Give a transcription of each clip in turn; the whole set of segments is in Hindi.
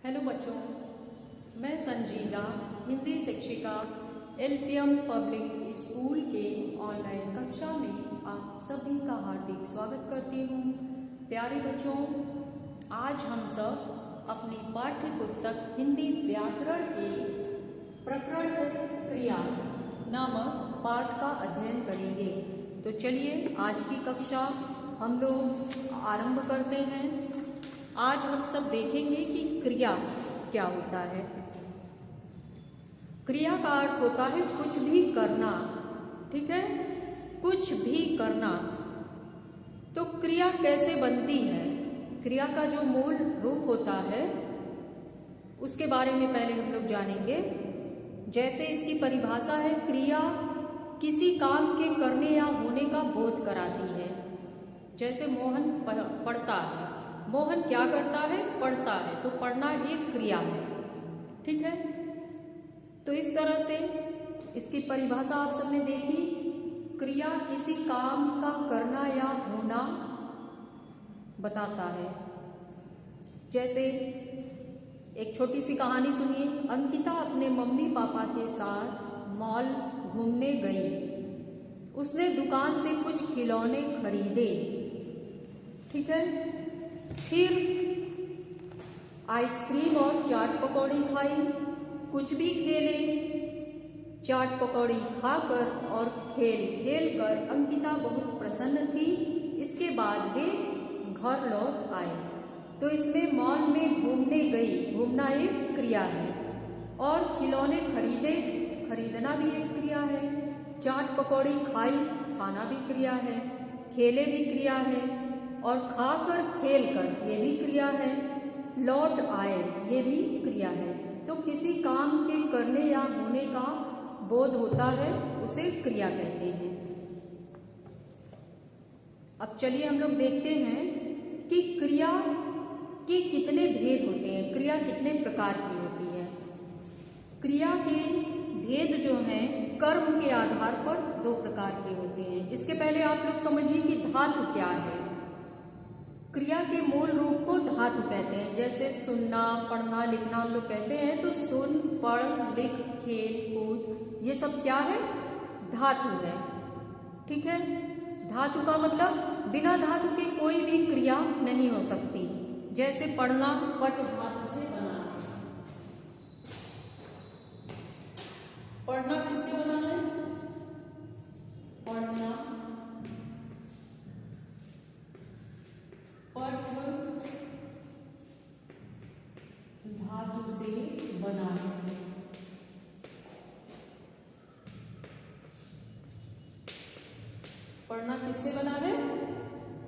हेलो बच्चों, मैं संजीदा हिंदी शिक्षिका एलपीएम पब्लिक स्कूल के ऑनलाइन कक्षा में आप सभी का हार्दिक स्वागत करती हूँ। प्यारे बच्चों, आज हम सब अपनी पाठ्य पुस्तक हिंदी व्याकरण के प्रकरण क्रिया नामक पाठ का अध्ययन करेंगे। तो चलिए आज की कक्षा हम लोग आरंभ करते हैं। आज हम सब देखेंगे कि क्रिया क्या होता है। क्रिया का अर्थ होता है कुछ भी करना, ठीक है, कुछ भी करना। तो क्रिया कैसे बनती है, क्रिया का जो मूल रूप होता है उसके बारे में पहले हम लोग जानेंगे। जैसे इसकी परिभाषा है, क्रिया किसी काम के करने या होने का बोध कराती है। जैसे मोहन पढ़ता है, मोहन क्या करता है, पढ़ता है, तो पढ़ना एक क्रिया है, ठीक है। तो इस तरह से इसकी परिभाषा आप सबने देखी। क्रिया किसी काम का करना या होना बताता है। जैसे एक छोटी सी कहानी सुनिए। अंकिता अपने मम्मी पापा के साथ मॉल घूमने गई। उसने दुकान से कुछ खिलौने खरीदे, ठीक है। फिर आइसक्रीम और चाट पकौड़ी खाई, कुछ भी खेले। चाट पकौड़ी खाकर और खेल कर अंकिता बहुत प्रसन्न थी। इसके बाद वे घर लौट आए। तो इसमें मॉल में घूमने गई, घूमना एक क्रिया है। और खिलौने खरीदे, खरीदना भी एक क्रिया है। चाट पकौड़ी खाई, खाना भी क्रिया है। खेले भी क्रिया है। और खाकर खेल कर, ये भी क्रिया है। लौट आए, ये भी क्रिया है। तो किसी काम के करने या होने का बोध होता है, उसे क्रिया कहते हैं। अब चलिए हम लोग देखते हैं कि क्रिया के कितने भेद होते हैं, क्रिया कितने प्रकार की होती है। क्रिया के भेद जो हैं कर्म के आधार पर दो प्रकार के होते हैं। इसके पहले आप लोग समझिए कि धातु क्या है। क्रिया के मूल रूप को धातु कहते हैं। जैसे सुनना, पढ़ना, लिखना हम लोग कहते हैं, तो सुन, पढ़, लिख, खेल, कूद, ये सब क्या है, धातु है, ठीक है। धातु का मतलब बिना धातु के कोई भी क्रिया नहीं हो सकती। जैसे पढ़ना, पट धातु से बना है। पढ़ना किससे बना है, पढ़ना पट धातु से बना है। पढ़ना किससे बना है,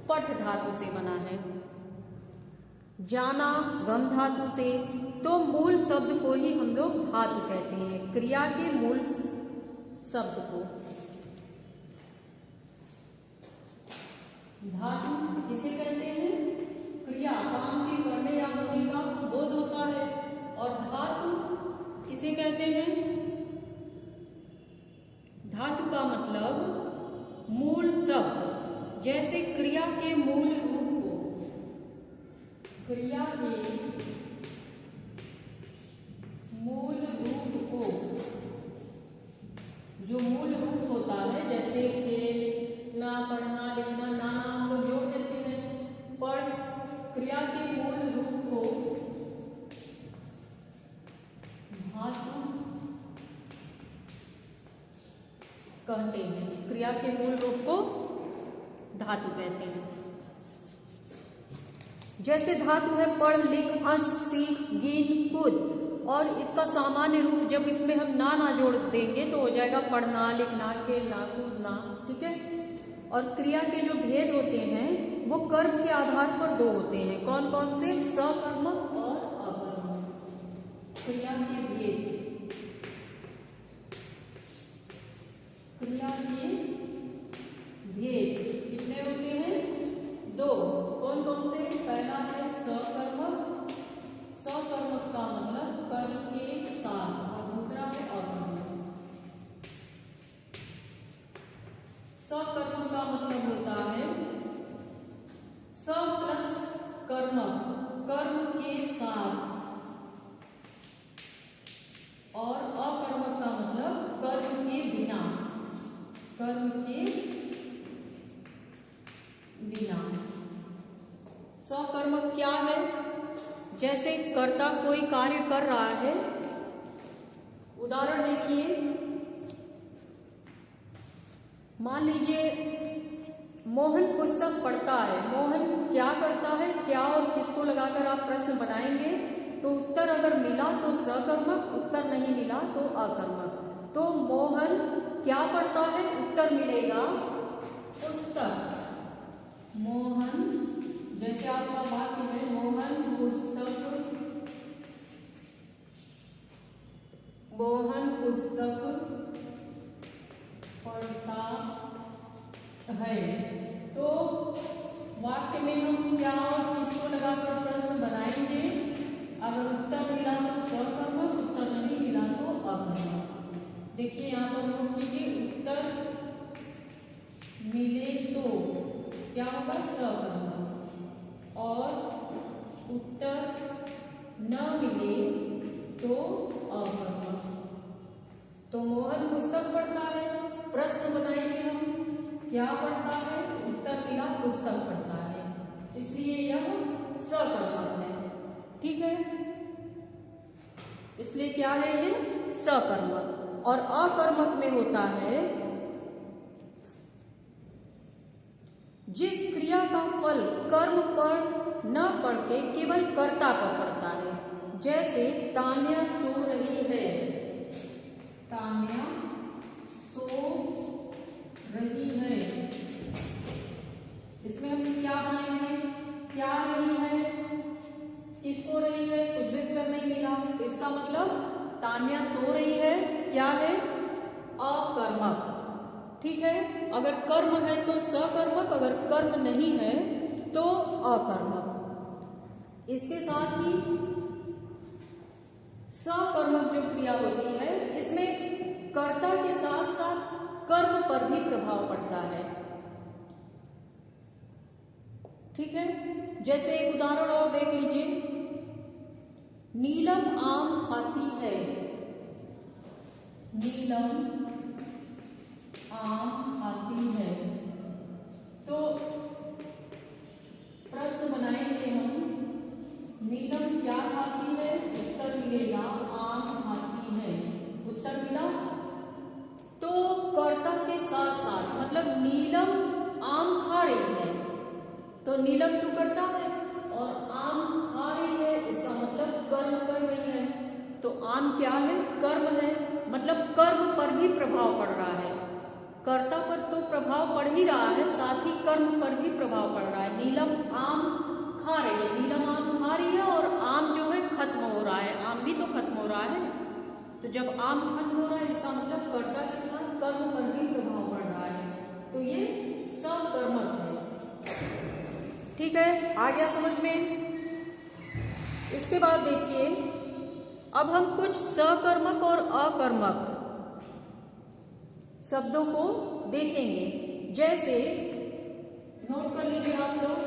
पट धातु से बना है। जाना गम धातु से। तो मूल शब्द को ही हम लोग धातु कहते हैं, क्रिया के मूल शब्द को। धातु किसे कहते हैं, क्रिया काम के करने या होने का बोध होता है। और धातु किसे कहते हैं, धातु का मतलब मूल शब्द। जैसे क्रिया के मूल रूप को, क्रिया के मूल रूप को, जो मूल रूप होता है, जैसे खेलना, पढ़ना, लिखना, नाना हम लोग जोड़ देते हैं। पर क्रिया के मूल रूप को धातु कहते हैं। क्रिया के मूल रूप को धातु कहते हैं। जैसे धातु है पढ़, लिख, हंस, सीख, गिन, कूद। और इसका सामान्य रूप जब इसमें हम ना जोड़ देंगे तो हो जाएगा पढ़ना, लिखना, खेलना, कूदना, ठीक है। और क्रिया के जो भेद होते हैं वो कर्म के आधार पर दो होते हैं। कौन कौन से, सकर्मक और अकर्मक। क्रिया के भेद, क्रिया के भेद कितने होते हैं, दो। कौन कौन से, पहला है सकर्मक। सकर्मक का मतलब कर्म के साथ, और दूसरा है अकर्मक। सकर्मक का मतलब होता है स प्लस कर्मक, कर्म के साथ, जैसे कर्ता कोई कार्य कर रहा है, उदाहरण देखिए, मान लीजिए मोहन पुस्तक पढ़ता है। मोहन क्या करता है, क्या और किसको लगाकर आप प्रश्न बनाएंगे तो उत्तर अगर मिला तो सकर्मक, उत्तर नहीं मिला तो अकर्मक। तो मोहन क्या पढ़ता है, उत्तर मिलेगा पुस्तक। मोहन, जैसे आपका वाक्य है, मोहन पुस्तक पढ़ता है। तो वाक्य में हम क्या और किसको लगाकर प्रश्न बनाएंगे? अगर उत्तर मिला तो सकर्मक, उत्तर नहीं मिला तो अकर्मक। देखिए यहाँ पर नोट कीजिए, उत्तर मिले तो क्या होगा, सकर्मक, और उत्तर न मिले तो अकर्मक। तो मोहन पुस्तक पढ़ता है, प्रश्न बनाएंगे हम, क्या पढ़ता है, उत्तर मिला पुस्तक पढ़ता है, इसलिए यह सकर्मक है। ठीक है, इसलिए क्या है ये, सकर्मक। और अकर्मक में होता है जिस क्रिया का फल कर्म पर न पड़ के केवल कर्ता पर पड़ता है। जैसे तान्या सो रही है, तान्या सो रही है, इसमें हम क्या बनाएंगे, क्या रही है, किसको रही है, कुछ भी उत्तर नहीं मिला, तो इसका मतलब तान्या सो रही है क्या है, अकर्मक। ठीक है, अगर कर्म है तो सकर्मक, अगर कर्म नहीं है तो अकर्मक। इसके साथ ही सकर्मक जो क्रिया होती है, इसमें कर्ता के साथ साथ कर्म पर भी प्रभाव पड़ता है। ठीक है, जैसे एक उदाहरण और देख लीजिए, नीलम आम खाती है, नीलम आम खाती है। तो प्रश्न बनाएंगे हम, नीलम क्या खाती है, उत्तर मिलेगा आम खाती है, उत्तर मिला। तो कर्ता के साथ साथ मतलब नीलम आम खा रही है, तो नीलम तो कर्ता है और आम खा रही है, इसका मतलब कर्म कर रही है। तो आम क्या है, कर्म है, मतलब कर्म पर भी प्रभाव पड़ रहा है। कर्ता पर तो प्रभाव पड़ ही रहा है, साथ ही कर्म पर भी प्रभाव पड़ रहा है। नीलम आम खा रही है, नीलम आम खा रही है और आम जो है खत्म हो रहा है, आम भी तो खत्म हो रहा है। तो जब आम खत्म हो रहा है, इसका मतलब कर्ता के साथ कर्म पर भी प्रभाव पड़ रहा है, तो ये सकर्मक है। ठीक है, आ गया समझ में। इसके बाद देखिए, अब हम कुछ सकर्मक और अकर्मक शब्दों को देखेंगे। जैसे नोट कर लीजिए आप लोग,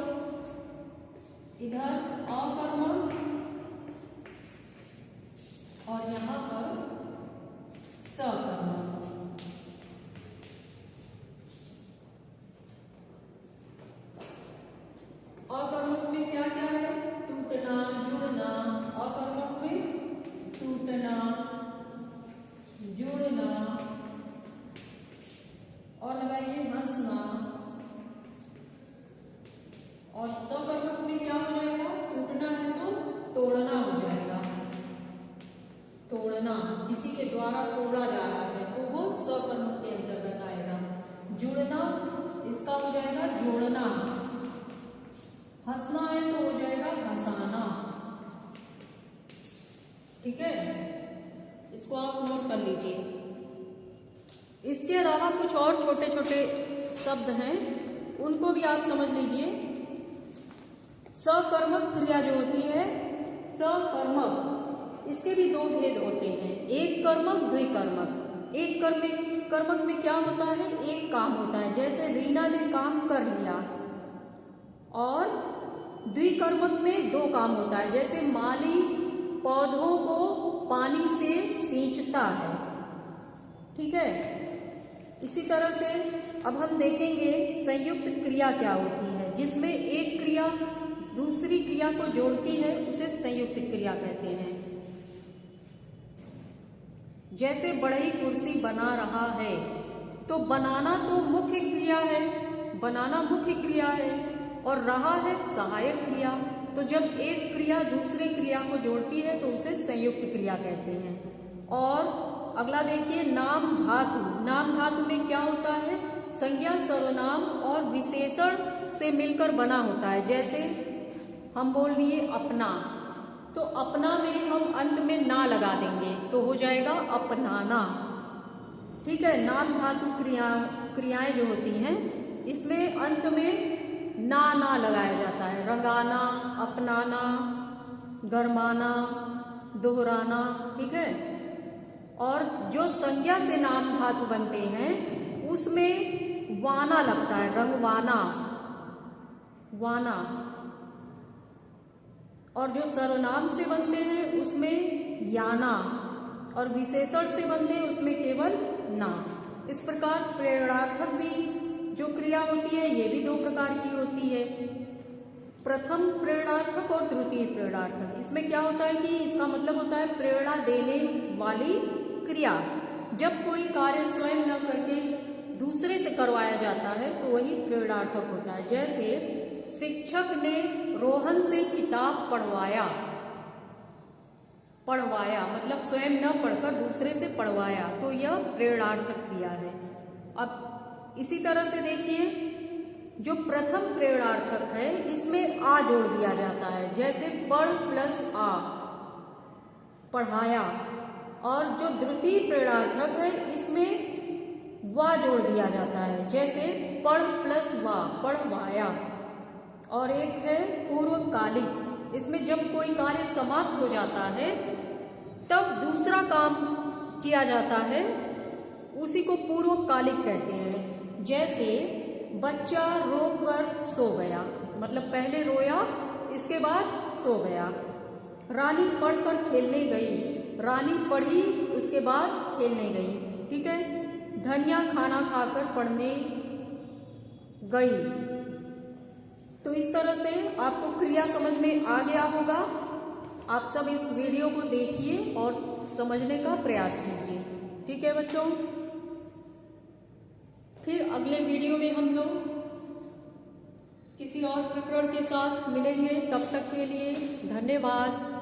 इधर अकर्मक और यहां पर सकर्मक। अकर्मक में क्या क्या है, टूटना, जुड़ना। अकर्मक में टूटना, जुड़ना, और लगाइए हंसना। और सकर्मक में क्या हो जाएगा, टूटना है तो तोड़ना हो जाएगा, तोड़ना, किसी के द्वारा तोड़ा जा रहा है तो वो सकर्मक के अंतर्गत आएगा। जुड़ना, इसका हो जाएगा जोड़ना। हंसना है तो हो जाएगा हंसाना। ठीक है, इसको आप नोट कर लीजिए। इसके अलावा कुछ और छोटे छोटे शब्द हैं, उनको भी आप समझ लीजिए। सकर्मक क्रिया जो होती है, सकर्मक, इसके भी दो भेद होते हैं, एक कर्मक, द्विकर्मक। एक कर्मक में क्या होता है, एक काम होता है, जैसे रीना ने काम कर लिया। और द्विकर्मक में दो काम होता है, जैसे माली पौधों को पानी से सींचता है। ठीक है, इसी तरह से अब हम देखेंगे संयुक्त क्रिया क्या होती है, जिसमें एक क्रिया दूसरी क्रिया को जोड़ती है उसे संयुक्त क्रिया कहते हैं। जैसे बढ़ई कुर्सी बना रहा है, तो बनाना तो मुख्य क्रिया है, बनाना मुख्य क्रिया है और रहा है सहायक क्रिया। तो जब एक क्रिया दूसरे क्रिया को जोड़ती है तो उसे संयुक्त क्रिया कहते हैं। और अगला देखिए, नाम धातु। नाम धातु में क्या होता है? संज्ञा, सर्वनाम और विशेषण से मिलकर बना होता है। जैसे हम बोल दिए अपना, तो अपना में हम अंत में ना लगा देंगे तो हो जाएगा अपनाना। ठीक है, नाम धातु क्रियाएं जो होती हैं इसमें अंत में ना लगाया जाता है। रंगाना, अपनाना, गरमाना, दोहराना। ठीक है, और जो संज्ञा से नाम धातु बनते हैं उसमें वाना लगता है, रंगवाना, वाना। और जो सर्वनाम से बनते हैं उसमें याना, और विशेषण से बनते हैं उसमें केवल ना। इस प्रकार प्रेरणार्थक भी जो क्रिया होती है ये भी दो प्रकार की होती है, प्रथम प्रेरणार्थक और द्वितीय प्रेरणार्थक। इसमें क्या होता है कि इसका मतलब होता है प्रेरणा देने वाली क्रिया। जब कोई कार्य स्वयं न करके दूसरे से करवाया जाता है तो वही प्रेरणार्थक होता है। जैसे शिक्षक ने रोहन से किताब पढ़वाया, पढ़वाया मतलब स्वयं न पढ़कर दूसरे से पढ़वाया, तो यह प्रेरणार्थक क्रिया है। अब इसी तरह से देखिए, जो प्रथम प्रेरणार्थक है इसमें आ जोड़ दिया जाता है। जैसे पढ़ प्लस आ, पढ़ाया। और जो द्वितीय प्रेरणार्थक है इसमें वा जोड़ दिया जाता है। जैसे पढ़ प्लस वा, पढ़वाया। और एक है पूर्वकालिक, इसमें जब कोई कार्य समाप्त हो जाता है तब दूसरा काम किया जाता है, उसी को पूर्वकालिक कहते हैं। जैसे बच्चा रोकर सो गया, मतलब पहले रोया इसके बाद सो गया। रानी पढ़कर खेलने गई, रानी पढ़ी उसके बाद खेलने गई। ठीक है, धनिया खाना खाकर पढ़ने गई। तो इस तरह से आपको क्रिया समझ में आ गया होगा। आप सब इस वीडियो को देखिए और समझने का प्रयास कीजिए। ठीक है बच्चों, फिर अगले वीडियो में हम लोग किसी और प्रकरण के साथ मिलेंगे। तब तक के लिए धन्यवाद।